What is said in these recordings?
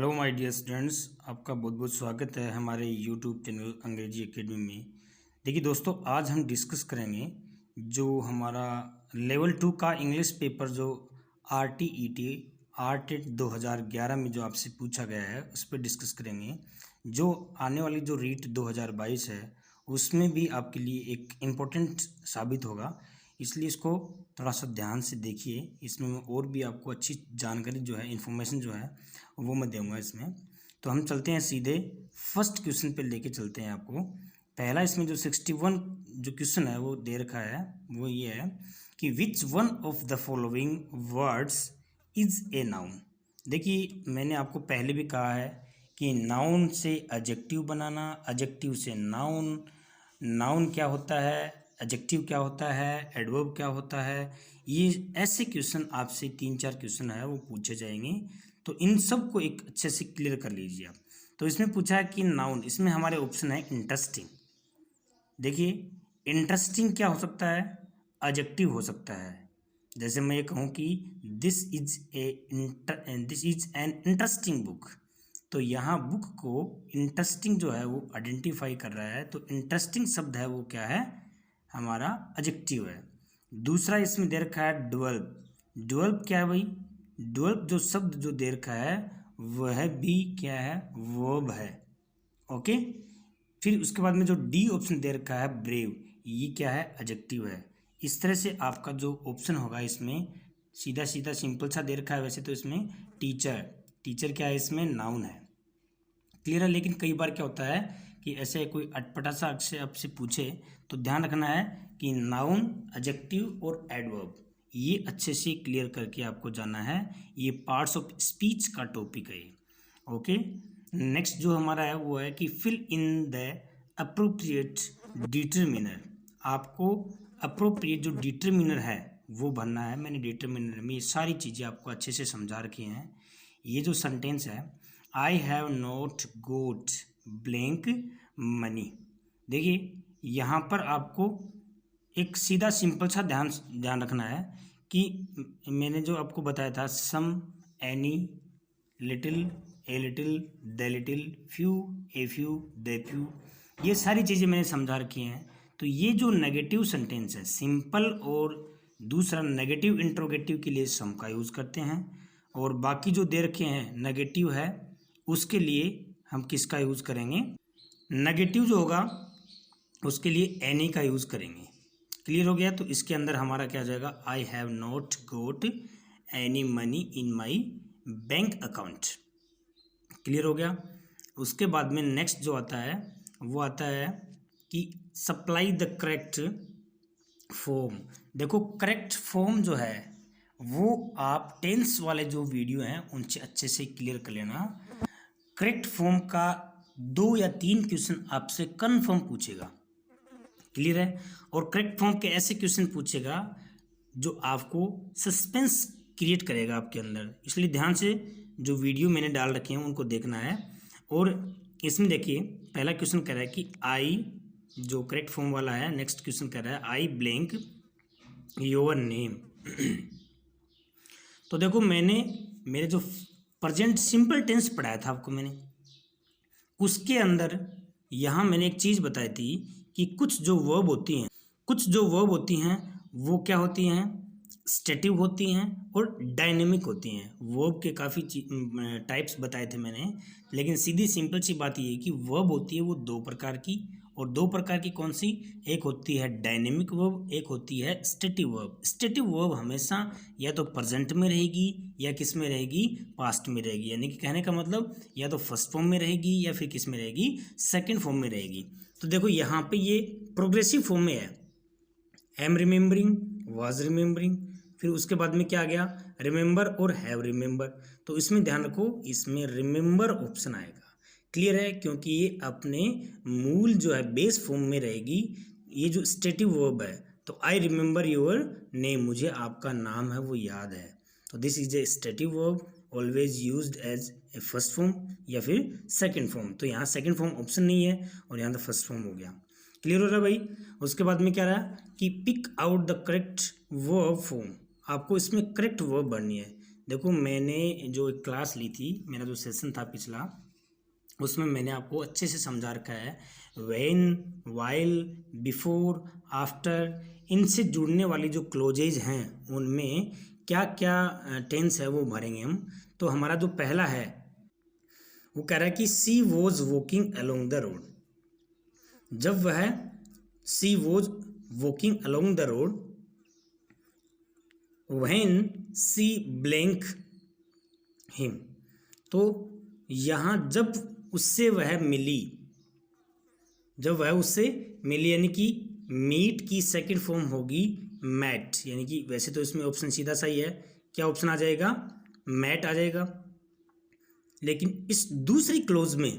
Hello my dear students, आपका बहुत बहुत स्वागत है हमारे यूट्यूब चैनल अंग्रेजी एकेडमी में। देखिए दोस्तों, आज हम डिस्कस करेंगे जो हमारा लेवल 2 का इंग्लिश पेपर जो आरटीईटी 2011 में जो आपसे पूछा गया है उस पर डिस्कस करेंगे। जो आने वाली जो रीट 2022 है उसमें भी आपके लिए एक इम्पोर्टेंट साबित होगा, इसलिए इसको थोड़ा सा ध्यान से देखिए। इसमें मैं और भी आपको अच्छी जानकारी जो है, इन्फॉर्मेशन जो है वो मैं दूंगा इसमें। तो हम चलते हैं सीधे फर्स्ट क्वेश्चन पे लेके चलते हैं आपको। पहला इसमें जो 61 जो क्वेश्चन है वो दे रखा है, वो ये है कि which one of the following words is a noun. देखिए, मैंने आपको पहले भी कहा है कि नाउन से एडजेक्टिव बनाना, एडजेक्टिव से नाउन, नाउन क्या होता है, एडजेक्टिव क्या होता है, एडवर्ब क्या होता है। ये ऐसे क्वेश्चन आपसे 3-4 क्वेश्चन है वो पूछे जाएंगे, तो इन सब को एक अच्छे से क्लियर कर लीजिए आप। तो इसमें पूछा है कि नाउन, इसमें हमारे ऑप्शन है इंटरेस्टिंग। देखिए, इंटरेस्टिंग क्या हो सकता है, एडजेक्टिव हो सकता है। जैसे मैं ये कहूँ कि this is an interesting book, तो यहाँ बुक को इंटरेस्टिंग जो है वो आइडेंटिफाई कर रहा है, तो इंटरेस्टिंग शब्द है वो क्या है, हमारा एडजेक्टिव है। दूसरा इसमें दे रखा है डवेल्प। डवेल्प क्या है भाई, डवेल्प जो शब्द जो दे रखा है वह भी क्या है, वर्ब है। ओके, फिर उसके बाद में जो डी ऑप्शन दे रखा है ब्रेव, ये क्या है, एडजेक्टिव है। इस तरह से आपका जो ऑप्शन होगा इसमें सीधा सीधा सिंपल सा दे रखा है। वैसे तो इसमें टीचर, टीचर क्या है, इसमें नाउन है, क्लियर है। लेकिन कई बार क्या होता है कि ऐसे कोई अटपटा सा अक्षर आपसे पूछे तो ध्यान रखना है कि नाउन, एडजेक्टिव और एडवर्ब ये अच्छे से क्लियर करके आपको जाना है। ये पार्ट्स ऑफ स्पीच का टॉपिक है। ओके, नेक्स्ट जो हमारा है वो है कि fill in the appropriate determiner. आपको अप्रोप्रिएट जो डिटरमिनर है वो भरना है। मैंने डिटरमिनर में ये सारी चीज़ें आपको अच्छे से समझा रखी हैं। ये जो सेंटेंस है, I have not goat blank money, देखिए यहाँ पर आपको एक सीधा सिंपल सा ध्यान रखना है कि मैंने जो आपको बताया था some, any, little, a little, the little, few, a few, the few, ये सारी चीज़ें मैंने समझा रखी हैं। तो ये जो नेगेटिव सेंटेंस है सिंपल, और दूसरा नेगेटिव इंट्रोगेटिव के लिए सम का यूज़ करते हैं, और बाकी जो दे रखे हैं नेगेटिव है उसके लिए हम किसका यूज़ करेंगे, नेगेटिव जो होगा उसके लिए एनी का यूज़ करेंगे। क्लियर हो गया। तो इसके अंदर हमारा क्या आ जाएगा, I have not goat any money in my bank account. Clear हो गया। उसके बाद में नेक्स्ट जो आता है वो आता है कि सप्लाई द करेक्ट फॉर्म। देखो, करेक्ट फॉर्म जो है वो आप टेंस वाले जो वीडियो हैं उनसे अच्छे से क्लियर कर लेना। करेक्ट फॉर्म का 2 या 3 क्वेश्चन आपसे कन्फर्म पूछेगा, क्लियर है। और करेक्ट फॉर्म के ऐसे क्वेश्चन पूछेगा जो आपको सस्पेंस क्रिएट करेगा आपके अंदर, इसलिए ध्यान से जो वीडियो मैंने डाल रखे हैं उनको देखना है। और इसमें देखिए, पहला क्वेश्चन कह रहा है कि आई, जो करेक्ट फॉर्म वाला है, नेक्स्ट क्वेश्चन कह रहा है आई ब्लैंक योर नेम। तो देखो, मेरे जो प्रेजेंट सिंपल टेंस पढ़ाया था आपको मैंने, उसके अंदर यहाँ मैंने एक चीज़ बताई थी कि कुछ जो वर्ब होती हैं वो क्या होती हैं, स्टेटिव होती हैं और डायनेमिक होती हैं। वर्ब के काफ़ी टाइप्स बताए थे मैंने, लेकिन सीधी सिंपल सी बात ये है कि वर्ब होती है वो 2 प्रकार की, और 2 प्रकार की कौन सी, एक होती है डायनेमिक वर्ब, एक होती है स्टेटिव वर्ब। स्टेटिव वर्ब हमेशा या तो प्रेजेंट में रहेगी या किस में रहेगी, पास्ट में रहेगी। यानी कि कहने का मतलब या तो फर्स्ट फॉर्म में रहेगी या फिर किस में रहेगी, सेकंड फॉर्म में रहेगी। तो देखो यहाँ पे ये प्रोग्रेसिव फॉर्म में है, एम रिमेम्बरिंग, वाज रिमेम्बरिंग, फिर उसके बाद में क्या आ गया, रिमेंबर और हैव रिमेंबर। तो इसमें ध्यान रखो, इसमें रिमेंबर ऑप्शन आएगा। क्लियर है, क्योंकि ये अपने मूल जो है बेस फॉर्म में रहेगी। ये जो स्टेटिव वर्ब है, तो आई रिमेंबर योर नेम, मुझे आपका नाम है वो याद है। तो this is a stative verb always used as a first form या फिर सेकंड फॉर्म। तो यहाँ सेकंड फॉर्म ऑप्शन नहीं है और यहाँ तो फर्स्ट फॉर्म हो गया। क्लियर हो रहा है भाई। उसके बाद में क्या रहा कि pick out the correct verb form, आपको इसमें करेक्ट वर्ब भरनी है। देखो मैंने जो एक क्लास ली थी, मेरा जो सेशन था पिछला, उसमें मैंने आपको अच्छे से समझा रखा है व्हेन, वाइल, बिफोर, आफ्टर, इनसे जुड़ने वाली जो क्लोजेज हैं उनमें क्या क्या टेंस है वो भरेंगे हम। तो हमारा जो पहला है वो कह रहा है कि she was walking along the road. जब वह she was walking along the road when she blank him. तो यहाँ जब उससे वह मिली, जब वह उससे मिली यानी कि मीट की सेकंड फॉर्म होगी मैट, यानी कि वैसे तो इसमें ऑप्शन सीधा सही है, क्या ऑप्शन आ जाएगा, मैट आ जाएगा। लेकिन इस दूसरी क्लोज में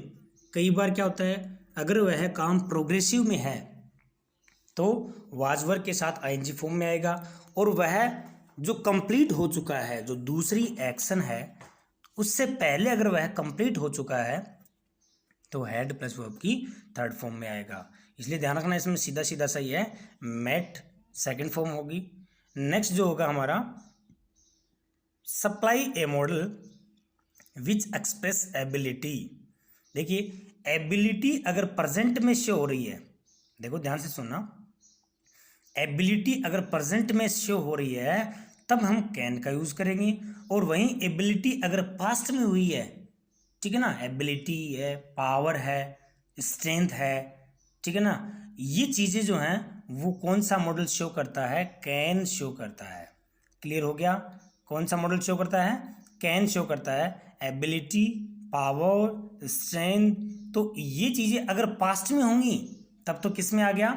कई बार क्या होता है, अगर वह काम प्रोग्रेसिव में है तो वाज वर्ब के साथ आईएनजी फॉर्म में आएगा, और वह जो कंप्लीट हो चुका है, जो दूसरी एक्शन है उससे पहले अगर वह कंप्लीट हो चुका है तो हैड प्लस वर्ब की थर्ड फॉर्म में आएगा। इसलिए ध्यान रखना इसमें सीधा सीधा सही है, मेट सेकंड फॉर्म होगी। नेक्स्ट जो होगा हमारा, supply A model which express ability. देखिए एबिलिटी अगर प्रेजेंट में शो हो रही है, देखो ध्यान से सुनना, एबिलिटी अगर प्रेजेंट में शो हो रही है तब हम कैन का यूज करेंगे, और वहीं एबिलिटी अगर पास्ट में हुई है, ठीक है ना, एबिलिटी है, पावर है, स्ट्रेंथ है, ठीक है ना, ये चीजें जो हैं वो कौन सा मॉडल शो करता है, कैन शो करता है। क्लियर हो गया, कौन सा मॉडल शो करता है, कैन शो करता है। एबिलिटी, पावर, स्ट्रेंथ, तो ये चीजें अगर पास्ट में होंगी तब तो किस में आ गया,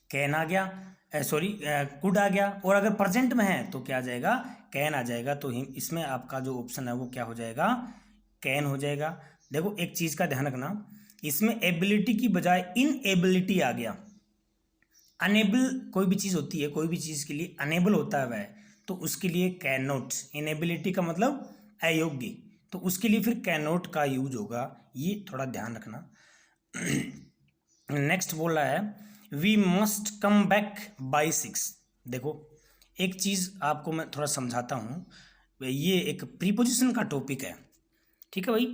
कैन आ गया, सॉरी कुड आ गया, और अगर प्रेजेंट में है तो क्या आ जाएगा, कैन आ जाएगा। तो इसमें आपका जो ऑप्शन है वो क्या हो जाएगा, कैन हो जाएगा। देखो एक चीज का ध्यान रखना, इसमें एबिलिटी की बजाय इनएबिलिटी आ गया। अनेबल कोई भी चीज होती है, कोई भी चीज के लिए अनेबल होता है वह, तो उसके लिए कैन नॉट, इनएबिलिटी का मतलब अयोग्य, तो उसके लिए फिर कैन नॉट का यूज होगा, ये थोड़ा ध्यान रखना। नेक्स्ट बोल रहा है we must come back by 6। देखो एक चीज आपको मैं थोड़ा समझाता हूँ, ये एक प्रीपोजिशन का टॉपिक है, ठीक है भाई।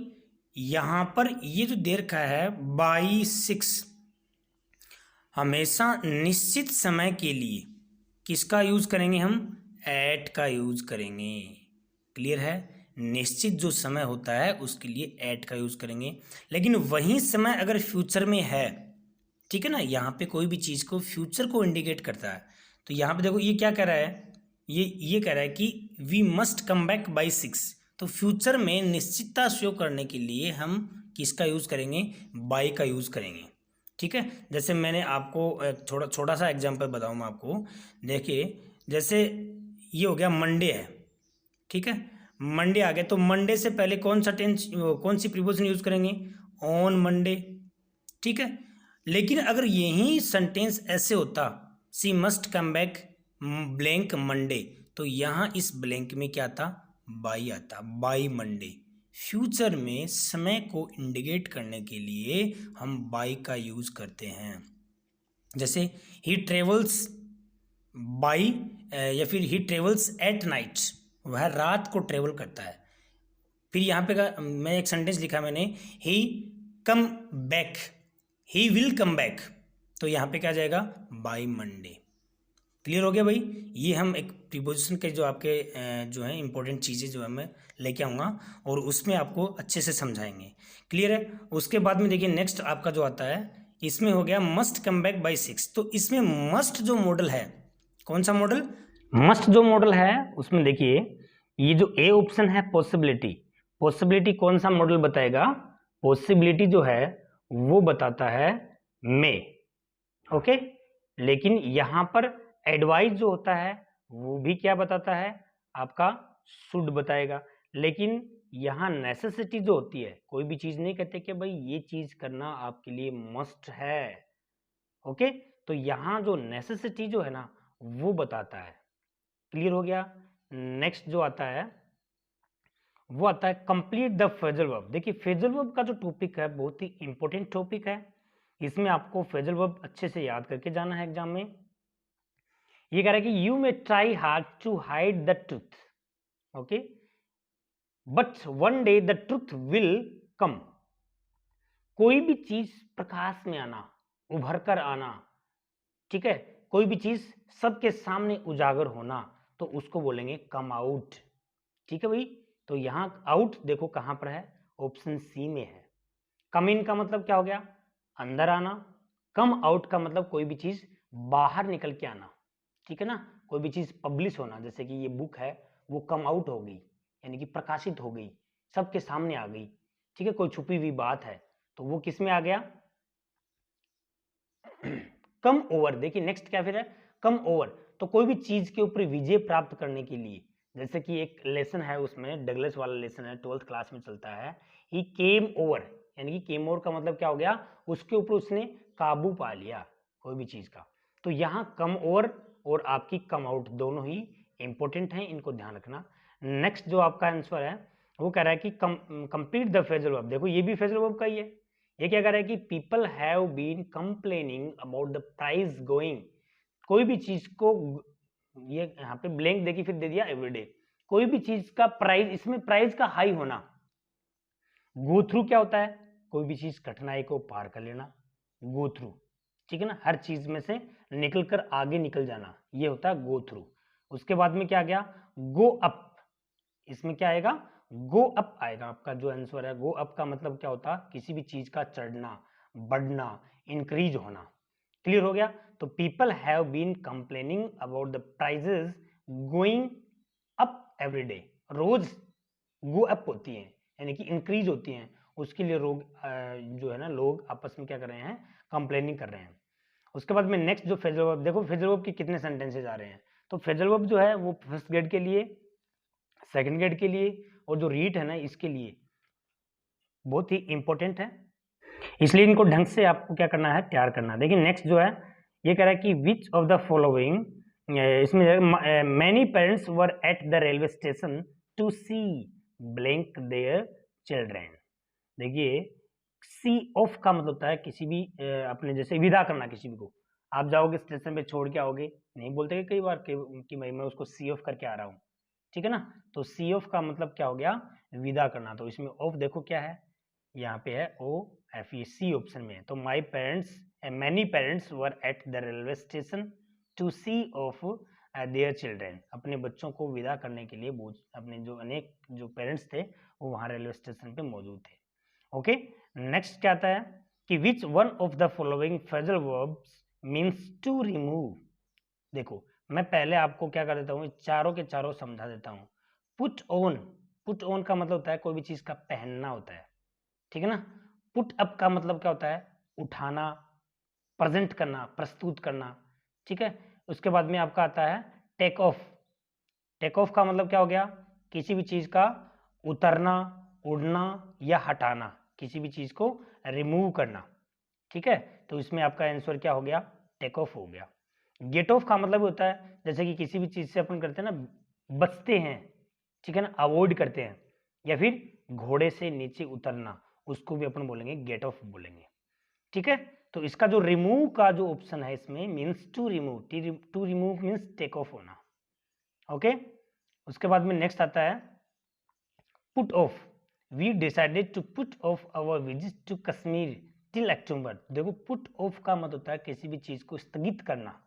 यहां पर ये जो दे रखा है बाई 6, हमेशा निश्चित समय के लिए किसका यूज करेंगे हम, एट का यूज करेंगे। क्लियर है, निश्चित जो समय होता है उसके लिए एट का यूज करेंगे। लेकिन वही समय अगर फ्यूचर में है, ठीक है ना, यहाँ पे कोई भी चीज को फ्यूचर को इंडिकेट करता है, तो यहाँ पे देखो ये क्या कह रहा है, ये कह रहा है कि we must come back by 6, तो फ्यूचर में निश्चितता शो करने के लिए हम किसका यूज करेंगे, बाई का यूज करेंगे। ठीक है, जैसे मैंने आपको एक छोटा सा एग्जांपल बताऊं मैं आपको, देखिए जैसे ये हो गया मंडे है, ठीक है, मंडे आ गया, तो मंडे से पहले कौन सा टेंस, कौन सी प्रीपोजिशन यूज करेंगे, ऑन मंडे, ठीक है। लेकिन अगर यही सेंटेंस ऐसे होता, she must come back blank Monday, तो यहाँ इस ब्लैंक में क्या आता, बाई आता, बाई मंडे। फ्यूचर में समय को इंडिकेट करने के लिए हम बाई का यूज करते हैं। जैसे ही ट्रेवल्स बाई, या फिर ही ट्रेवल्स एट नाइट, वह रात को ट्रेवल करता है। फिर यहाँ पे मैं एक सेंटेंस लिखा मैंने, he come back, he will come back, तो यहाँ पे क्या आ जाएगा, बाई मंडे। क्लियर हो गया भाई, ये हम एक प्रीपोजिशन के जो आपके जो है इंपॉर्टेंट चीज़ें जो है मैं लेके आऊँगा और उसमें आपको अच्छे से समझाएंगे। क्लियर है, उसके बाद में देखिए नेक्स्ट आपका जो आता है, इसमें हो गया मस्ट कम बैक बाई 6, तो इसमें मस्ट जो मॉडल है, कौन सा मॉडल, मस्ट जो मॉडल है उसमें देखिए ये जो ए ऑप्शन है पॉसिबिलिटी, पॉसिबिलिटी कौन सा मॉडल बताएगा, पॉसिबिलिटी जो है वो बताता है मे, ओके। लेकिन यहां पर एडवाइस जो होता है वो भी क्या बताता है, आपका शुड बताएगा। लेकिन यहाँ नेसेसिटी जो होती है, कोई भी चीज नहीं कहते कि भाई ये चीज करना आपके लिए मस्ट है, ओके। तो यहाँ जो नेसेसिटी जो है ना वो बताता है। क्लियर हो गया। नेक्स्ट जो आता है वो आता है कंप्लीट द फ्रेजल वर्ब। देखिए फ्रेजल वर्ब का जो टॉपिक है बहुत ही इंपॉर्टेंट टॉपिक है, इसमें आपको फ्रेजल वर्ब अच्छे से याद करके जाना है एग्जाम में। ये कह रहा है कि you may try hard to hide the truth, okay, but one day the truth will come, कोई भी चीज प्रकाश में आना, उभर कर आना, ठीक है, कोई भी चीज सबके सामने उजागर होना, तो उसको बोलेंगे कम आउट, ठीक है भाई। तो यहां आउट देखो कहां पर है, ऑप्शन सी में है। कम इन का मतलब क्या हो गया, अंदर आना, कम आउट का मतलब कोई भी चीज बाहर निकल के आना, ठीक है ना, कोई भी चीज पब्लिश होना, जैसे कि ये बुक है वो कम आउट हो गई, यानी कि प्रकाशित हो गई, सबके सामने आ गई, ठीक है, कोई छुपी हुई बात है तो वो किस में आ गया, कम ओवर। देखिए नेक्स्ट क्या फिर है, कम ओवर, तो कोई भी चीज के ऊपर विजय प्राप्त करने के लिए, जैसे कि एक लेसन है उसमें, डगलस वाला लेसन है, 12th क्लास में चलता है, ही केम ओवर, यानी कि केम ओवर का मतलब क्या हो गया, उसके ऊपर उसने काबू पा लिया कोई भी चीज का। तो यहाँ कम ओवर और आपकी कम आउट दोनों ही इंपॉर्टेंट हैं, इनको ध्यान रखना। नेक्स्ट जो आपका आंसर है वो कह रहा है कि कंप्लीट द फ्रेजल वर्ब, देखो ये भी फ्रेजल वर्ब का ही है। ये क्या कह रहा है कि people have been complaining about the price going, कोई भी चीज को, ये यहाँ पे ब्लैंक देखिए फिर दे दिया एवरीडे, कोई भी चीज का प्राइस, इसमें प्राइस का हाई होना। गो थ्रू क्या होता है, कोई भी चीज कठिनाई को पार कर लेना, गो थ्रू, ठीक है ना, हर चीज में से निकल कर आगे निकल जाना, ये होता है गो थ्रू। उसके बाद में क्या गया, गो अप, इसमें क्या आएगा, गो अप आएगा आपका जो आंसर है। गो अप का मतलब क्या होता है, किसी भी चीज का चढ़ना, बढ़ना, इंक्रीज होना। क्लियर हो गया। तो people have been complaining about the prices going up every day, रोज गो अप होती हैं यानी कि इंक्रीज होती हैं, उसके लिए लोग जो है ना, लोग आपस में क्या कर रहे हैं, कंप्लेनिंग कर रहे हैं। उसके बाद में नेक्स्ट जो फ्रेजल वर्ब, देखो फ्रेजल वर्ब के कितने सेंटेंसेज आ रहे हैं, तो फ्रेजल वर्ब जो है वो फर्स्ट ग्रेड के लिए, सेकंड ग्रेड के लिए, और जो रीट है ना इसके लिए बहुत ही इंपॉर्टेंट है, इसलिए इनको ढंग से आपको क्या करना है, तैयार करना है। देखिए नेक्स्ट जो है ये कह रहा है कि विच ऑफ द फॉलोइंग, इसमें many parents were at the railway station to see blank their children. देखिए सी ऑफ का मतलब होता है किसी भी अपने जैसे विदा करना किसी भी को, आप जाओगे स्टेशन पे छोड़ के आओगे, नहीं बोलते कई बार कि भाई मैं उसको सी ऑफ करके आ रहा हूँ, ठीक है ना, तो सी ऑफ का मतलब क्या हो गया, विदा करना। तो इसमें ऑफ देखो क्या है, यहाँ पे है O F E, C option में है। तो my parents, many parents were at the railway station to see off their children, अपने बच्चों को विदा करने के लिए अपने जो अनेक जो पेरेंट्स थे वो वहाँ रेलवे स्टेशन पे मौजूद थे। ओके, नेक्स्ट क्या आता है कि which one of the following phrasal verbs means to remove. देखो मैं पहले आपको क्या कर देता हूँ, चारों के चारों समझा देता हूँ। पुट ऑन, पुट ऑन का मतलब होता है कोई भी चीज का पहनना होता है, ठीक है ना। पुट अप का मतलब क्या होता है, उठाना, प्रेजेंट करना, प्रस्तुत करना, ठीक है। उसके बाद में आपका आता है टेक ऑफ, टेक ऑफ का मतलब क्या हो गया, किसी भी चीज का उतरना, उड़ना या हटाना, किसी भी चीज को रिमूव करना, ठीक है। तो इसमें आपका आंसर क्या हो गया, टेक ऑफ हो गया। गेट ऑफ का मतलब होता है जैसे कि किसी भी चीज से अपन करते हैं ना, बचते हैं, ठीक है ना, अवॉइड करते हैं, या फिर घोड़े से नीचे उतरना, उसको भी अपन बोलेंगे गेट ऑफ बोलेंगे, ठीक है। तो इसका जो रिमूव का जो ऑप्शन है इसमें means to remove, to remove means take off होना। ओके, उसके बाद में नेक्स्ट आता है put off, we decided to put off our visit to Kashmir till October. देखो पुट ऑफ का मतलब होता है किसी भी चीज को स्थगित करना,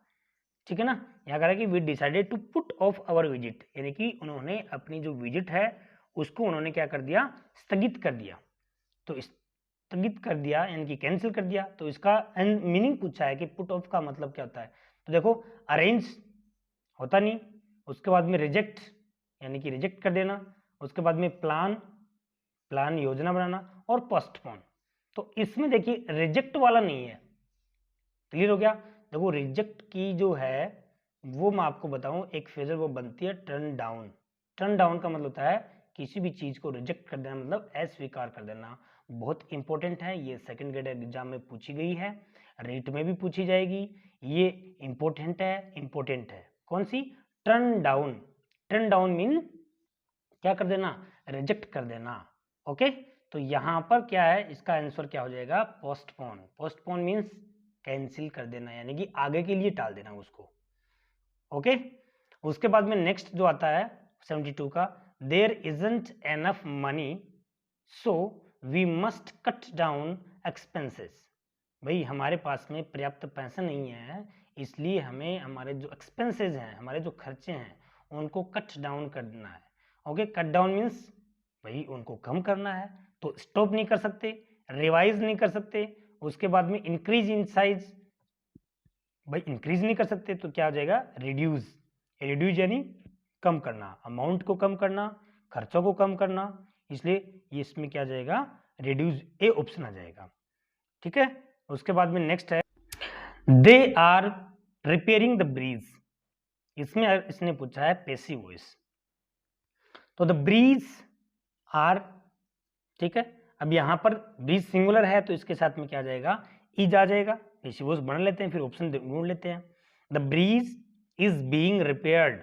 ठीक है ना। यहाँ कह रहा है कि we decided to put off our visit, यानी कि उन्होंने अपनी जो विजिट है उसको उन्होंने क्या कर दिया, स्थगित कर दिया। तो स्थगित कर दिया यानी कि कैंसिल कर दिया। तो इसका मीनिंग पूछा है कि पुट ऑफ का मतलब क्या होता है, तो देखो अरेंज होता नहीं, उसके बाद में रिजेक्ट यानी कि रिजेक्ट कर देना, उसके बाद में प्लान, प्लान योजना बनाना, और पोस्टपोन। तो इसमें देखिए रिजेक्ट वाला नहीं है, क्लियर हो गया। देखो रिजेक्ट की जो है वो मैं आपको बताऊं, एक फ्रेजल वो बनती है टर्न डाउन। टर्न डाउन का मतलब होता है किसी भी चीज को रिजेक्ट कर देना, मतलब अस्वीकार कर देना। बहुत इंपॉर्टेंट है, ये सेकंड ग्रेड एग्जाम में पूछी गई है, रीट में भी पूछी जाएगी, ये इंपॉर्टेंट है, इंपॉर्टेंट है। कौन सी, turn down, turn down mean क्या कर देना, रिजेक्ट कर देना। ओके, तो यहां पर क्या है, इसका आंसर क्या हो जाएगा, पोस्टपोन। पोस्टपोन मीन्स कैंसिल कर देना, यानी कि आगे के लिए टाल देना उसको। ओके, उसके बाद में नेक्स्ट जो आता है 72 का, there isn't enough money so we must cut down expenses. भाई हमारे पास में पर्याप्त पैसा नहीं है, इसलिए हमें हमारे जो एक्सपेंसेस हैं, हमारे जो खर्चे हैं, उनको कट डाउन करना है। ओके, कट डाउन मीन्स भाई उनको कम करना है, तो स्टॉप नहीं कर सकते, रिवाइज नहीं कर सकते, उसके बाद में इंक्रीज इन साइज, भाई इंक्रीज नहीं कर सकते तो क्या हो जाएगा, रिड्यूस। रिड्यूस यानी कम करना, अमाउंट को कम करना, खर्चों को कम करना, इसलिए ये इसमें क्या आ जाएगा, रिड्यूस, ए ऑप्शन आ जाएगा। ठीक है, उसके बाद में नेक्स्ट है they are repairing the bridge. इसमें इसने पूछा है पैसिव वॉइस, तो द ब्रिज आर, ठीक है। अब यहां पर ब्रिज सिंगुलर है तो इसके साथ में क्या आ जाएगा, इज आ जाएगा, पैसिव वॉइस बना लेते हैं, फिर ऑप्शन ढूंढ लेते हैं। The bridge is being repaired,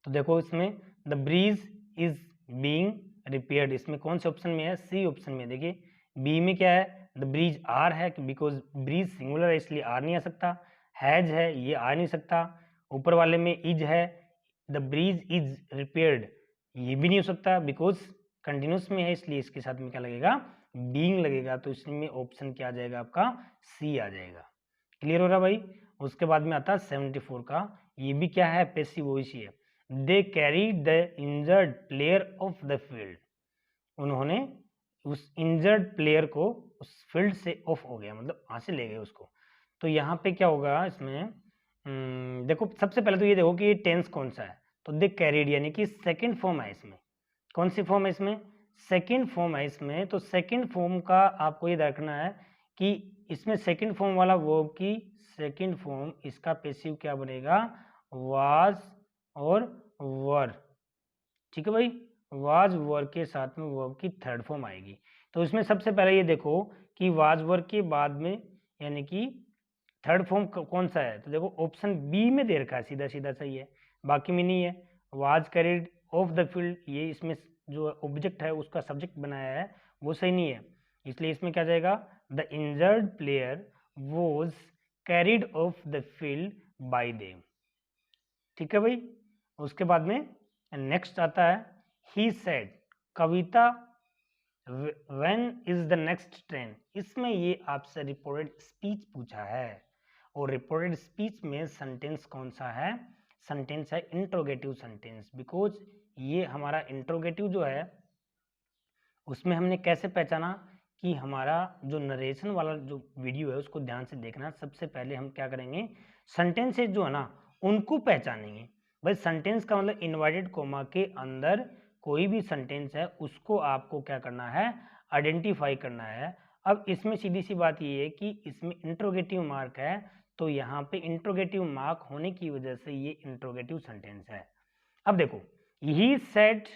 तो देखो इसमें the bridge is being repaired, इसमें कौन से ऑप्शन में है, सी ऑप्शन में। देखिए बी में क्या है, द ब्रिज आर है, बिकॉज ब्रिज सिंगुलर है इसलिए आर नहीं आ सकता, हैज है ये आ नहीं सकता, ऊपर वाले में इज है, द ब्रिज इज रिपेयर्ड ये भी नहीं हो सकता बिकॉज कंटिन्यूस में है, इसलिए इसके साथ में क्या लगेगा, बीइंग लगेगा, तो इसमें ऑप्शन क्या आ जाएगा आपका, सी आ जाएगा। क्लियर हो रहा भाई। उसके बाद में आता है 74 का, ये भी क्या है, पैसिव वॉइस ही है। They carried the injured player of the field, उन्होंने उस इंजर्ड प्लेयर को उस फील्ड से ऑफ हो गया, मतलब वहां से ले गए उसको। तो यहाँ पे क्या होगा इसमें, देखो सबसे पहले तो ये देखो कि ये टेंस कौन सा है, तो दे कैरीड यानी कि सेकंड फॉर्म है इसमें। कौन सी फॉर्म है इसमें, सेकंड फॉर्म है इसमें, तो सेकंड फॉर्म का आपको ये रखना है कि इसमें सेकंड फॉर्म वाला वर्ब की सेकंड फॉर्म, इसका पैसिव क्या बनेगा, वाज और वर। ठीक है भाई, वाज वर के साथ में वर्ब की थर्ड फॉर्म आएगी। तो इसमें सबसे पहले ये देखो कि वाज वर के बाद में यानी कि थर्ड फॉर्म कौन सा है, तो देखो ऑप्शन बी में दे रखा है, सीधा सीधा सही है, बाकी में नहीं है। Was carried of the field, ये इसमें जो ऑब्जेक्ट है उसका सब्जेक्ट बनाया है वो सही नहीं है, इसलिए इसमें क्या जाएगा, the injured player was carried of the field bye them. ठीक है भाई। उसके बाद में नेक्स्ट आता है he said, Kavita when is the next train, इसमें ये आपसे रिपोर्टेड स्पीच पूछा है, और रिपोर्टेड स्पीच में सेंटेंस कौन सा है, सेंटेंस है इंट्रोगेटिव सेंटेंस, बिकॉज ये हमारा इंट्रोगेटिव जो है उसमें हमने कैसे पहचाना कि हमारा जो नरेशन वाला जो वीडियो है उसको ध्यान से देखना। सबसे पहले हम क्या करेंगे, सेंटेंसेज जो है ना उनको पहचानेंगे। भाई सेंटेंस का मतलब इन्वर्टेड कोमा के अंदर कोई भी सेंटेंस है उसको आपको क्या करना है, आइडेंटिफाई करना है। अब इसमें सीधी सी बात ये है कि इसमें इंट्रोगेटिव मार्क है, तो यहाँ पे इंट्रोगेटिव मार्क होने की वजह से ये इंट्रोगेटिव सेंटेंस है। अब देखो ही सेड,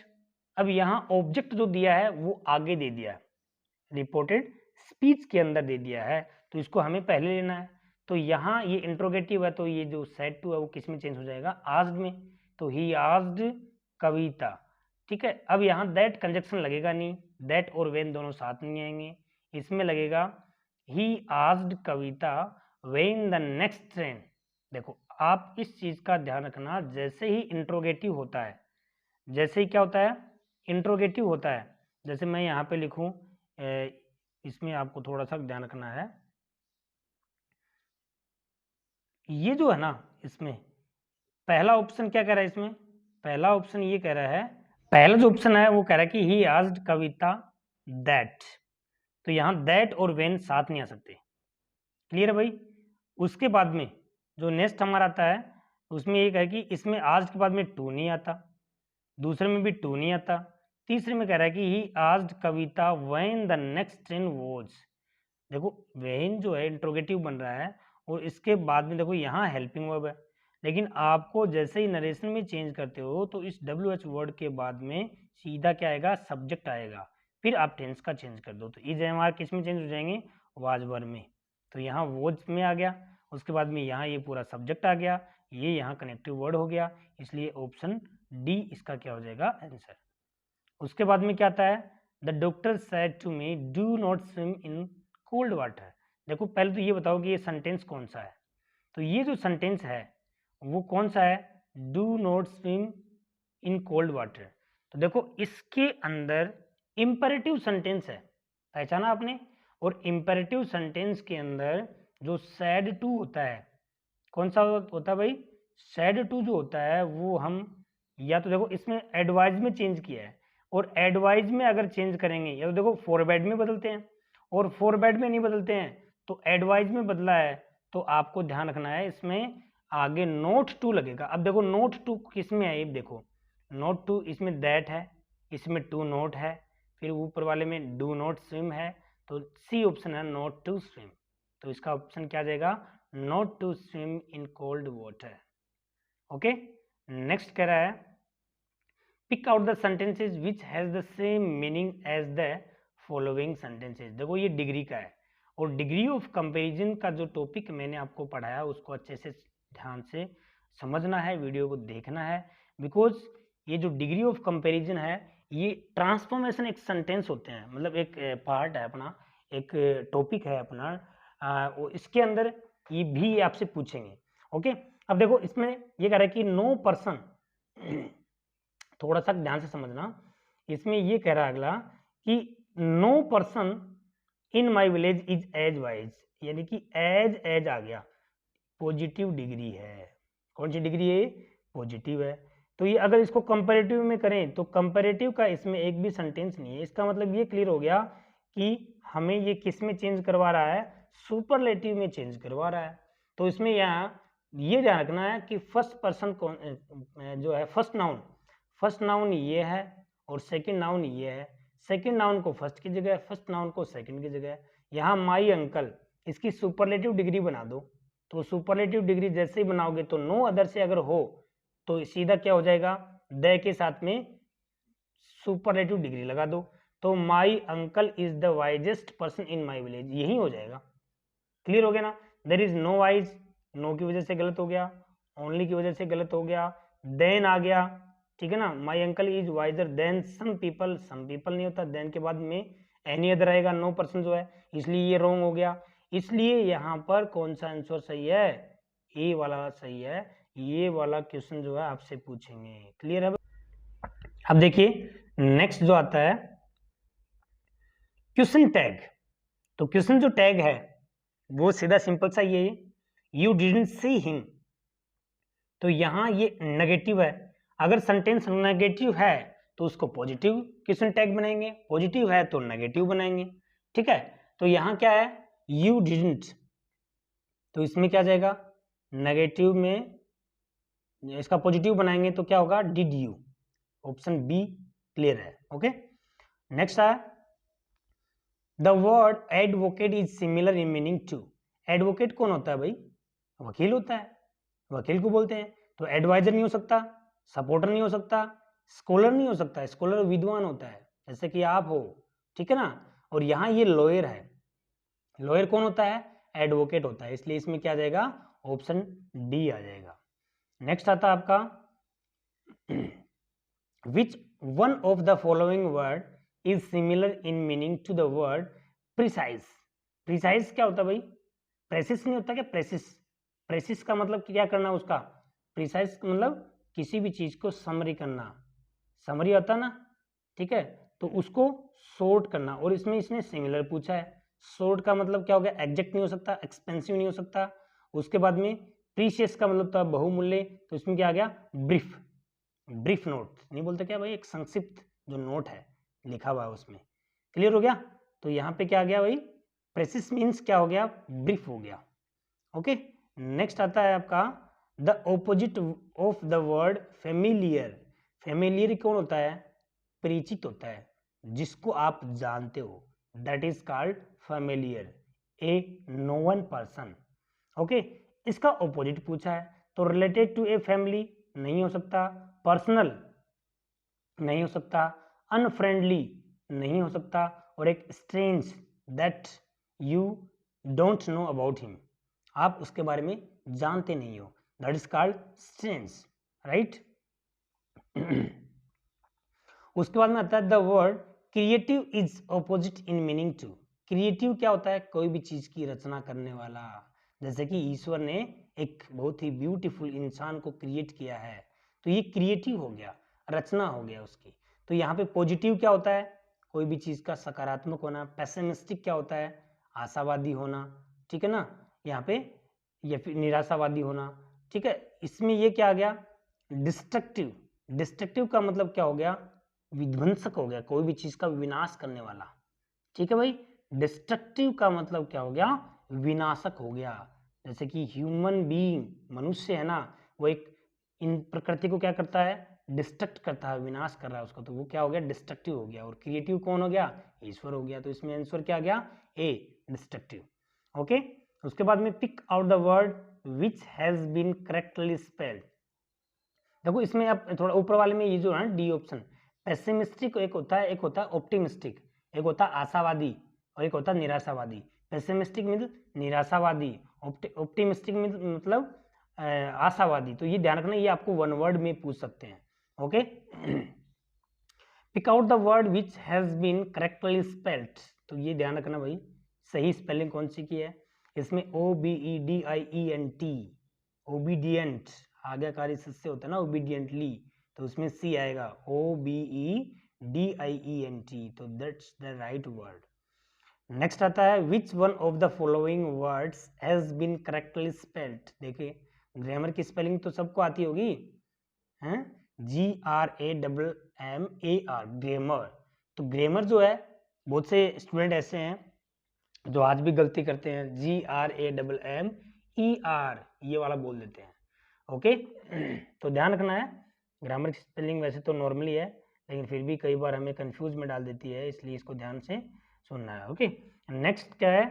अब यहाँ ऑब्जेक्ट जो दिया है वो आगे दे दिया है, रिपोर्टेड स्पीच के अंदर दे दिया है, तो इसको हमें पहले लेना है। तो यहाँ ये इंट्रोगेटिव है, तो ये जो सेड टू है वो किस में चेंज हो जाएगा, आस्क्ड में, तो ही आस्क्ड कविता। ठीक है, अब यहाँ दैट कंजक्शन लगेगा नहीं, दैट और व्हेन दोनों साथ नहीं आएंगे, इसमें लगेगा he asked Kavita when the next train. देखो आप इस चीज का ध्यान रखना, जैसे ही इंट्रोगेटिव होता है, जैसे ही क्या होता है, इंट्रोगेटिव होता है, जैसे मैं यहाँ पे लिखूं, इसमें आपको थोड़ा सा ध्यान रखना है, ये जो है ना इसमें पहला ऑप्शन क्या कह रहा है, इसमें पहला ऑप्शन ये कह रहा है, पहला जो ऑप्शन है वो कह रहा है कि ही आस्क्ड कविता दैट, तो यहाँ दैट और व्हेन साथ नहीं आ सकते। क्लियर है भाई। उसके बाद में जो नेक्स्ट हमारा आता है उसमें ये है कि इसमें आज के बाद में टू नहीं आता, दूसरे में भी टू नहीं आता, तीसरे में कह रहा है कि he asked Kavita when the next train was. देखो व्हेन जो है इंट्रोगेटिव बन रहा है, और इसके बाद में देखो यहाँ हेल्पिंग वर्ब है, लेकिन आपको जैसे ही नरेशन में चेंज करते हो तो इस WH वर्ड के बाद में सीधा क्या आएगा, सब्जेक्ट आएगा, फिर आप टेंस का चेंज कर दो, तो इज हमारा किस में चेंज हो जाएंगे, वाज वर्ब में, तो यहाँ वॉज में आ गया, उसके बाद में यहाँ ये पूरा सब्जेक्ट आ गया, ये यहाँ कनेक्टिव वर्ड हो गया, इसलिए ऑप्शन डी इसका क्या हो जाएगा आंसर। उसके बाद में क्या आता है, the doctor said to me do not swim in cold water. देखो पहले तो ये बताओ कि ये सेंटेंस कौन सा है, तो ये जो सेंटेंस है वो कौन सा है, do not swim in cold water, तो देखो इसके अंदर इंपेरेटिव सेंटेंस है, पहचाना आपने। और इंपेरेटिव सेंटेंस के अंदर जो सैड टू होता है, कौन सा होता है भाई? सैड टू जो होता है वो हम या तो देखो इसमें एडवाइज में चेंज किया है, और एडवाइज में अगर चेंज करेंगे या तो देखो फॉरवर्ड में बदलते हैं, और फॉरवर्ड में नहीं बदलते हैं तो एडवाइज में बदला है, तो आपको ध्यान रखना है इसमें आगे नोट टू लगेगा। अब देखो नोट टू किस में है, ये देखो नोट टू इसमें दैट है, इसमें टू नोट है, फिर ऊपर वाले में डू नॉट स्विम है, तो सी ऑप्शन है नॉट टू स्विम। तो इसका ऑप्शन क्या आ जाएगा? Not to swim in cold water. Okay, next कह रहा है pick out the sentences which has the same meaning as the following sentences. देखो ये डिग्री का है, और डिग्री ऑफ कंपैरिजन का जो टॉपिक मैंने आपको पढ़ाया उसको अच्छे से ध्यान से समझना है, वीडियो को देखना है, बिकॉज ये जो डिग्री ऑफ कंपैरिजन है ये ट्रांसफॉर्मेशन एक सेंटेंस होते हैं, मतलब एक पार्ट है अपना, एक टॉपिक है अपना, इसके अंदर ये भी आपसे पूछेंगे। ओके, अब देखो इसमें ये कह रहा है कि नो पर्सन, थोड़ा सा ध्यान से समझना, इसमें ये कह रहा है अगला कि no person in my village is as wise, यानी कि एज आ गया, पॉजिटिव डिग्री है। कौन सी डिग्री है? पॉजिटिव है। तो ये अगर इसको कंपैरेटिव में करें तो कंपैरेटिव का इसमें एक भी सेंटेंस नहीं है। इसका मतलब ये क्लियर हो गया कि हमें ये किस में चेंज करवा रहा है? सुपरलेटिव में चेंज करवा रहा है। तो इसमें यहाँ ये ध्यान रखना है कि फर्स्ट पर्सन जो है फर्स्ट नाउन ये है और सेकंड नाउन ये है। सेकंड नाउन को फर्स्ट की जगह, फर्स्ट नाउन को सेकंड की जगह। यहाँ माई अंकल, इसकी सुपरलेटिव डिग्री बना दो, तो सुपरलेटिव डिग्री जैसे ही बनाओगे तो नो अदर से अगर हो तो सीधा क्या हो जाएगा? द के साथ में सुपरलेटिव डिग्री लगा दो, तो my uncle is the wisest person in my village, यही हो जाएगा। क्लियर हो गया ना? There is no wise, no की वजह से गलत हो गया, ओनली की वजह से गलत हो गया, देन आ गया, ठीक है ना? My uncle is wiser than some people नहीं होता, देन के बाद में एनी अदर आएगा, नो पर्सन जो है, इसलिए ये रॉन्ग हो गया। इसलिए यहाँ पर कौन सा आंसर सही है? ए वाला सही है। ये वाला क्वेश्चन जो है आपसे पूछेंगे। क्लियर है? अब देखिए नेक्स्ट जो आता है क्वेश्चन टैग। तो क्वेश्चन जो टैग है वो सीधा सिंपल सा ये है, यू डिडंट सी हिम। तो यहां ये नेगेटिव है, अगर सेंटेंस नेगेटिव है तो उसको पॉजिटिव क्वेश्चन टैग बनाएंगे, पॉजिटिव है तो नेगेटिव बनाएंगे, ठीक है? तो यहां क्या है? यू डिडंट, तो इसमें क्या जाएगा? नेगेटिव में इसका पॉजिटिव बनाएंगे तो क्या होगा? Did you. Option B clear है। ओके, नेक्स्ट है the word advocate is similar in meaning to. Advocate कौन होता है भाई? वकील होता है, वकील को बोलते हैं। तो एडवाइजर नहीं हो सकता, सपोर्टर नहीं हो सकता, स्कॉलर नहीं हो सकता। स्कॉलर विद्वान होता है जैसे कि आप हो, ठीक है ना? और यहाँ ये लॉयर है, लॉयर कौन होता है? एडवोकेट होता है, इसलिए इसमें क्या जाएगा? ऑप्शन डी आ जाएगा। नेक्स्ट आता है आपका which one of the following word is similar in meaning to the word precise. Precise क्या होता है भाई? प्रेसिस नहीं होता क्या? प्रेसिस, प्रेसिस का मतलब क्या करना उसका? प्रिसाइज मतलब किसी भी चीज को समरी करना, समरी होता ना, ठीक है? तो उसको शॉर्ट करना, और इसमें इसने सिमिलर पूछा है। शॉर्ट का मतलब क्या हो गया? एग्जैक्ट नहीं हो सकता, एक्सपेंसिव नहीं हो सकता। उसके बाद में प्रीशियस का मतलब था बहुमूल्य, तो इसमें क्या आ गया? ब्रीफ, ब्रीफ नोट नहीं बोलते क्या भाई? एक संक्षिप्त जो नोट है लिखा हुआ है उसमें। क्लियर हो गया? तो यहाँ पे क्या आ गया भाई? प्रेसिस मीन्स क्या हो गया? ब्रीफ हो गया। ओके, नेक्स्ट आता है आपका the opposite of the word familiar. Familiar कौन होता है? परिचित होता है, जिसको आप जानते हो, that is called familiar, A known person. Okay, इसका ऑपोजिट पूछा है, तो रिलेटेड टू ए फैमिली नहीं हो सकता, पर्सनल नहीं हो सकता, अनफ्रेंडली नहीं हो सकता, और एक strange that you don't know about him, आप उसके बारे में जानते नहीं हो, that is called strange, right? उसके बाद में आता है the word creative is opposite in meaning to. Creative क्या होता है? कोई भी चीज की रचना करने वाला, जैसे कि ईश्वर ने एक बहुत ही ब्यूटीफुल इंसान को क्रिएट किया है, तो ये क्रिएटिव हो गया, रचना हो गया उसकी। तो यहाँ पे पॉजिटिव क्या होता है, कोई भी चीज का सकारात्मक होना, पेसिमिस्टिक क्या होता है, आशावादी होना, ठीक है ना, यहाँ पे या फिर निराशावादी होना, ठीक है। इसमें ये क्या आ गया, डिस्ट्रक्टिव, डिस्ट्रक्टिव का मतलब क्या हो गया, विध्वंसक हो गया, कोई भी चीज का विनाश करने वाला, ठीक है भाई। डिस्ट्रक्टिव का मतलब क्या हो गया, विनाशक हो गया। जैसे कि ह्यूमन बीइंग, मनुष्य है ना, वो एक इन प्रकृति को क्या करता है, डिस्ट्रक्ट करता है, विनाश कर रहा है उसको, तो वो क्या हो गया, डिस्ट्रक्टिव हो गया। और क्रिएटिव कौन हो गया, ईश्वर हो गया। तो इसमें आंसर क्या आ गया, ए, डिस्ट्रक्टिव। ओके, उसके बाद में pick out the word which has been correctly spelled. देखो इसमें अब थोड़ा ऊपर वाले में ये जो है डी ऑप्शन, पेसिमिस्टिक एक होता है, एक होता है ऑप्टिमिस्टिक, एक होता है आशावादी और एक होता है निराशावादी। पेसिमिस्टिक मीन्स निराशावादी, ऑप्टिमिस्टिक मीन्स मतलब आशावादी। तो ये ध्यान रखना, ये आपको वन वर्ड में पूछ सकते हैं। Okay, pick out the word which has been correctly spelled. तो ये ध्यान रखना भाई, सही स्पेलिंग कौन सी की है। इसमें OBEDIENT, ओबीडियंट, आज्ञाकारी सस्य होता है ना, ओबीडियंटली, तो उसमें सी आएगा, OBEDIENT, तो that's the right word. Next आता है which one of the following words has been correctly spelled. देखिए ग्रामर की स्पेलिंग तो सबको आती होगी, हैं, GRAMMAR, ग्रामर। तो ग्रामर जो है, बहुत से स्टूडेंट ऐसे हैं जो आज भी गलती करते हैं, GRAMMER ये वाला बोल देते हैं। ओके, तो ध्यान रखना है, ग्रामर की स्पेलिंग वैसे तो नॉर्मली है, लेकिन फिर भी कई बार हमें कंफ्यूज में डाल देती है, इसलिए इसको ध्यान से सुनना है। ओके, नेक्स्ट क्या है,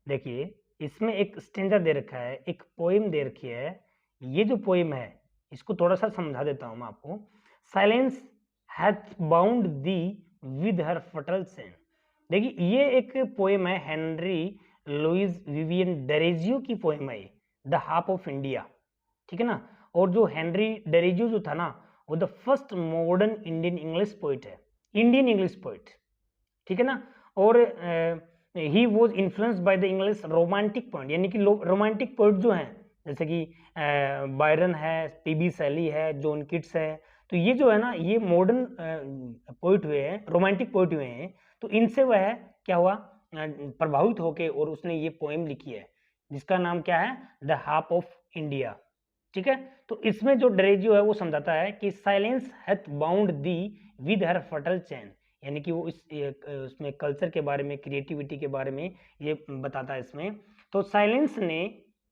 देखिए इसमें एक स्टेंजा दे रखा है, एक पोइम दे रखी है। ये जो पोइम है इसको थोड़ा सा समझा देता हूँ मैं आपको। Silence hath bound the with her फटल चेन। देखिए ये एक पोएम है, हेनरी लुइस विवियन डेरेजियो की पोएम है, द हाफ ऑफ इंडिया, ठीक है ना। और जो हेनरी डेरेजियो जो था ना, वो the first modern Indian English poet है, इंडियन इंग्लिश पोइट, ठीक है ना। और he was influenced by the English romantic poet, यानी कि रोमांटिक पोइट जो हैं, जैसे कि बायरन है, पीबी शैली है, जॉन किट्स है, तो ये जो है ना, ये मॉडर्न पोइट हुए हैं, रोमांटिक पोइट हुए हैं। तो इनसे वह क्या हुआ, प्रभावित होके, और उसने ये पोएम लिखी है जिसका नाम क्या है, द हाफ ऑफ इंडिया, ठीक है। तो इसमें जो डेरेजियो है वो समझाता है कि silence hath bound the with her फटल चैन, यानी कि वो उसमें कल्चर के बारे में, क्रिएटिविटी के बारे में ये बताता है इसमें। तो साइलेंस ने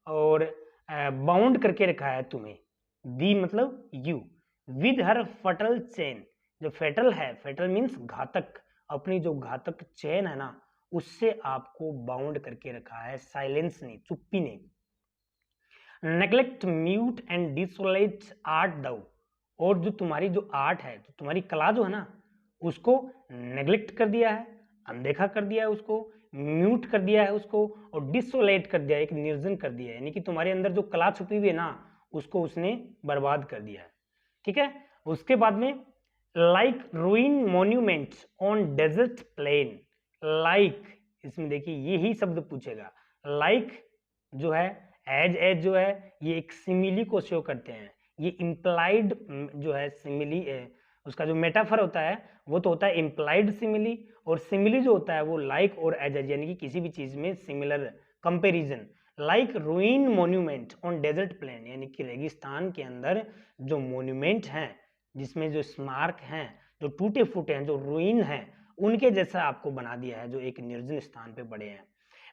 और बाउंड करके रखा है तुम्हें, दी मतलब यू, विद हर फटल चेन, जो फेटल है, फेटल मीन्स घातक, अपनी जो घातक चेन है ना, उससे आपको बाउंड करके रखा है साइलेंस ने, चुप्पी ने। Neglect mute and desolate art दो, और जो तुम्हारी जो आर्ट है, जो तुम्हारी कला जो है ना, उसको नेग्लेक्ट कर दिया है, अनदेखा कर दिया है उसको, म्यूट कर दिया है उसको, और डिसोलेट कर दिया है, एक निर्जन कर दिया है, यानी कि तुम्हारे अंदर जो कला छुपी हुई है ना, उसको उसने बर्बाद कर दिया है, ठीक है। उसके बाद में like ruin monuments on desert plain, like, इसमें देखिए यही शब्द पूछेगा, लाइक जो है, एज जो है, ये एक सिमिली को शो करते हैं, ये इम्प्लाइड जो है सिमिली, उसका जो मेटाफर होता है वो तो होता है इम्प्लाइड सिमिली, और सिमिली जो होता है वो लाइक और एज, यानी कि किसी भी चीज में similar comparison. Like ruin monument on desert plain, यानी कि रेगिस्तान के अंदर जो मॉन्यूमेंट हैं, जिसमें जो स्मारक हैं, जो टूटे फूटे हैं, जो रूइन हैं, उनके जैसा आपको बना दिया है, जो एक निर्जन स्थान पे पड़े हैं।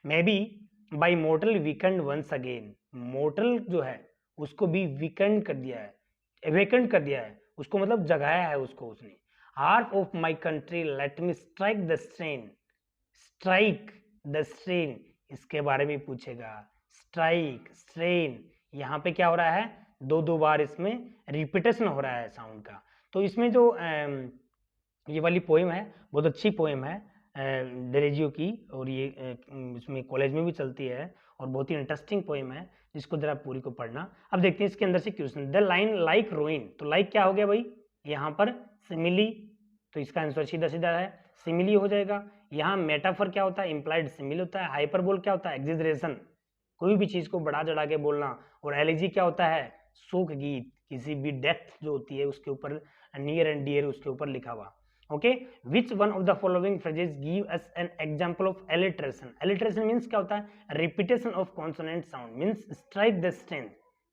May be by mortal weekend once again, mortal जो है उसको भी वीकेंड कर दिया है, वेकेंड कर दिया है उसको, मतलब जगाया है उसको उसने। Harp of my country let me strike the strain, strike the strain, इसके बारे में पूछेगा, स्ट्राइक स्ट्रेन, यहाँ पे क्या हो रहा है, दो बार इसमें रिपीटेशन हो रहा है साउंड का। तो इसमें जो ये वाली पोएम है बहुत अच्छी पोएम है डेरेजियो की, और ये इसमें कॉलेज में भी चलती है, और बहुत ही इंटरेस्टिंग पोएम है, जिसको जरा पूरी को पढ़ना। अब देखते हैं इसके अंदर से question. The line like ruin, तो लाइक क्या हो गया भाई, यहाँ पर सिमिली, तो इसका आंसर सीधा सीधा है सिमिली हो जाएगा। यहाँ मेटाफर क्या होता है, इम्प्लाइड सिमिली होता है। हाइपरबोल क्या होता है, एग्जिजरेशन, कोई भी चीज को बढ़ा चढ़ा के बोलना। और एलिजी क्या होता है, शोक गीत, किसी भी डेथ जो होती है उसके ऊपर, नियर एंड डियर उसके ऊपर लिखा हुआ। Okay, which one of the following phrases give us an example of alliteration. Alliteration means क्या होता है, repetition of consonant sound means strike the strength.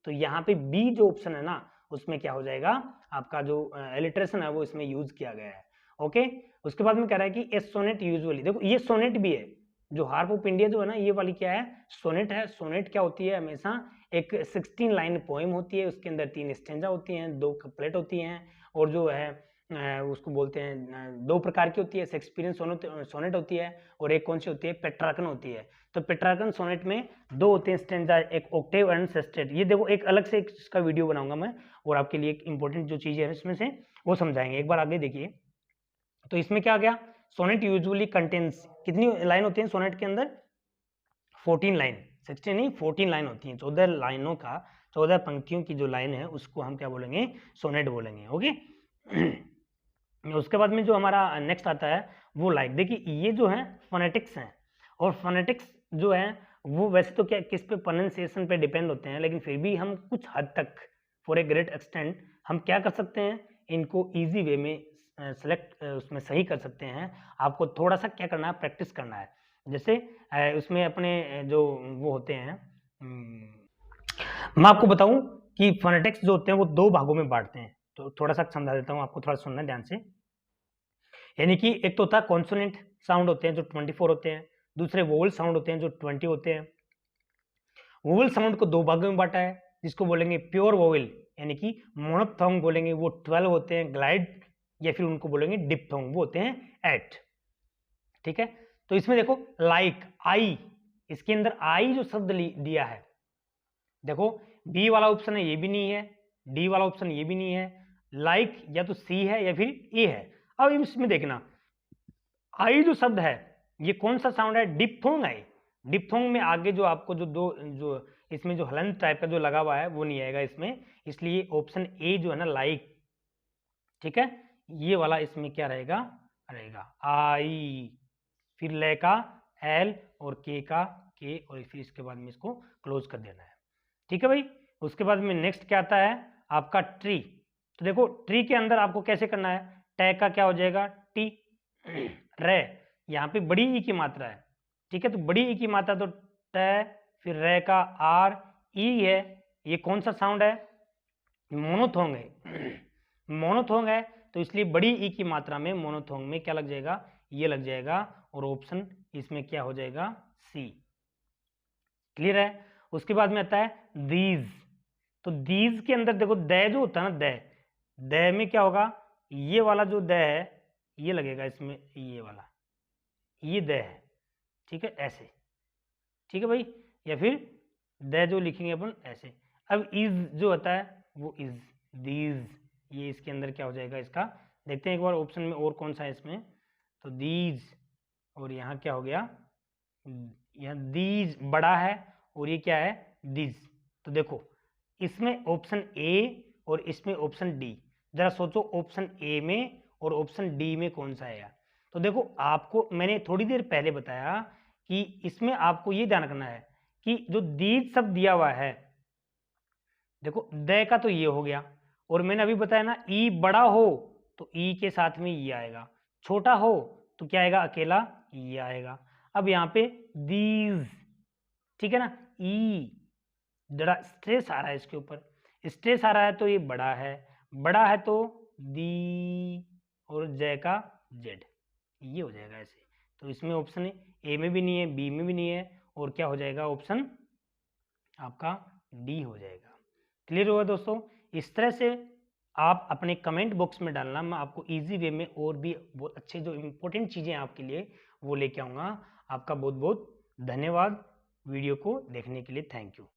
तो यहाँ पे बी जो ऑप्शन है ना उसमें क्या हो जाएगा, आपका जो एलिट्रेशन है वो इसमें यूज किया गया है। ओके, उसके बाद में कह रहा है कि ए सोनेट यूजुअली, देखो ये सोनेट भी है, जो हार्प ऑफ इंडिया जो है ना ये वाली क्या है, सोनेट है। सोनेट क्या होती है, हमेशा एक 16 लाइन पोएम होती है, उसके अंदर 3 स्टेंजा होती हैं, 2 कपलेट होती हैं, और जो है उसको बोलते हैं 2 प्रकार की होती है, शेक्सपियरियन सोनेट होती है, और एक कौन सी होती है, पेट्रार्कन होती है। तो पेट्रार्कन सोनेट में 2 होते हैं स्टेंजा, एक ऑक्टेव एंड सेस्टेट। ये देखो एक अलग से इसका वीडियो बनाऊंगा मैं, और आपके लिए एक इंपॉर्टेंट जो चीज है इसमें से वो समझाएंगे। एक बार आगे देखिए, तो इसमें क्या आ गया, सोनेट यूजुअली कंटेन्स, कितनी लाइन होती है सोनेट के अंदर, 14 लाइन, 16 नहीं 14 लाइन होती हैं। 14 लाइनों का, 14 पंक्तियों की जो लाइन है उसको हम क्या बोलेंगे, सोनेट बोलेंगे। ओके, उसके बाद में जो हमारा नेक्स्ट आता है वो लाइक, देखिए ये जो है फोनेटिक्स हैं, और फोनेटिक्स जो है वो वैसे तो क्या किस पे, प्रोनाउंसिएशन पे डिपेंड होते हैं, लेकिन फिर भी हम कुछ हद तक, फॉर ए ग्रेट एक्सटेंट, हम क्या कर सकते हैं, इनको इजी वे में सेलेक्ट उसमें सही कर सकते हैं। आपको थोड़ा सा क्या करना है, प्रैक्टिस करना है। जैसे उसमें अपने जो वो होते हैं, मैं आपको बताऊं कि फोनेटिक्स जो होते हैं वो 2 भागों में बांटते हैं, तो थोड़ा सा समझा देता हूं आपको, थोड़ा सुनना ध्यान से। यानी कि एक तो होता है कॉन्सोनेंट साउंड होते हैं जो 24 होते हैं, दूसरे वोवल साउंड होते हैं जो 20 होते हैं। वोवल साउंड को 2 भागों में बांटा है, जिसको बोलेंगे प्योर वोवल यानी कि मोनोप्थोंग बोलेंगे, वो 12 होते हैं, ग्लाइड या फिर उनको बोलेंगे डिप्थोंग, वो होते हैं 8। ठीक है, तो इसमें देखो लाइक आई, इसके अंदर आई जो शब्द दिया है, देखो बी वाला ऑप्शन है ये भी नहीं है, डी वाला ऑप्शन ये भी नहीं है, लाइक या तो सी है या फिर ए है। अब इसमें देखना आई जो शब्द है ये कौन सा साउंड है, डिप्थोंग है। डिप्थोंग में आगे जो आपको जो इसमें जो हलंत टाइप का जो लगा हुआ है वो नहीं आएगा इसमें, इसलिए ऑप्शन ए जो है ना लाइक, ठीक है, ये वाला इसमें क्या रहेगा, आई, फिर ले का एल और के का के, और फिर इसके बाद में इसको क्लोज कर देना है। ठीक है भाई, उसके बाद में नेक्स्ट क्या आता है आपका ट्री। तो देखो ट्री के अंदर आपको कैसे करना है, टै का क्या हो जाएगा टी, रे, यहाँ पे बड़ी ई की मात्रा है, ठीक है, तो बड़ी ई की मात्रा तो टै, फिर रे का आर, ई है, ये कौन सा साउंड है, मोनोथोंग है। मोनोथोंग है तो इसलिए बड़ी ई की मात्रा में मोनोथोंग में क्या लग जाएगा, ये लग जाएगा, और ऑप्शन इसमें क्या हो जाएगा, सी। क्लियर है, उसके बाद में आता है दीज। तो दीज के अंदर देखो द जो होता है ना, द में क्या होगा, ये वाला जो द है ये लगेगा इसमें, ये वाला ये द है, ठीक है, ऐसे, ठीक है भाई, या फिर द जो लिखेंगे अपन ऐसे। अब इज जो होता है वो इज, दीज, ये इसके अंदर क्या हो जाएगा इसका, देखते हैं एक बार ऑप्शन में और कौन सा है इसमें, तो दीज, और यहाँ क्या हो गया, यहाँ दीज बड़ा है, और ये क्या है दीज। तो देखो इसमें ऑप्शन ए और इसमें ऑप्शन डी, जरा सोचो ऑप्शन ए में और ऑप्शन डी में कौन सा है यार। तो देखो आपको मैंने थोड़ी देर पहले बताया कि इसमें आपको ये ध्यान रखना है कि जो दीज शब्द दिया हुआ है, देखो द का तो ये हो गया, और मैंने अभी बताया ना ई बड़ा हो तो ई के साथ में ये आएगा, छोटा हो तो क्या आएगा, अकेला ये आएगा। अब यहाँ पे दीज, ठीक है ना, ई जरा स्ट्रेस आ रहा है इसके ऊपर, स्ट्रेस आ रहा है तो ये बड़ा है तो दी, और जय का जेड, ये हो जाएगा ऐसे। तो इसमें ऑप्शन ए में भी नहीं है, बी में भी नहीं है, और क्या हो जाएगा ऑप्शन आपका डी हो जाएगा। क्लियर हुआ दोस्तों, इस तरह से आप अपने कमेंट बॉक्स में डालना, मैं आपको इजी वे में और भी बहुत अच्छे जो इंपॉर्टेंट चीज़ें आपके लिए वो लेके आऊँगा। आपका बहुत बहुत धन्यवाद वीडियो को देखने के लिए, थैंक यू।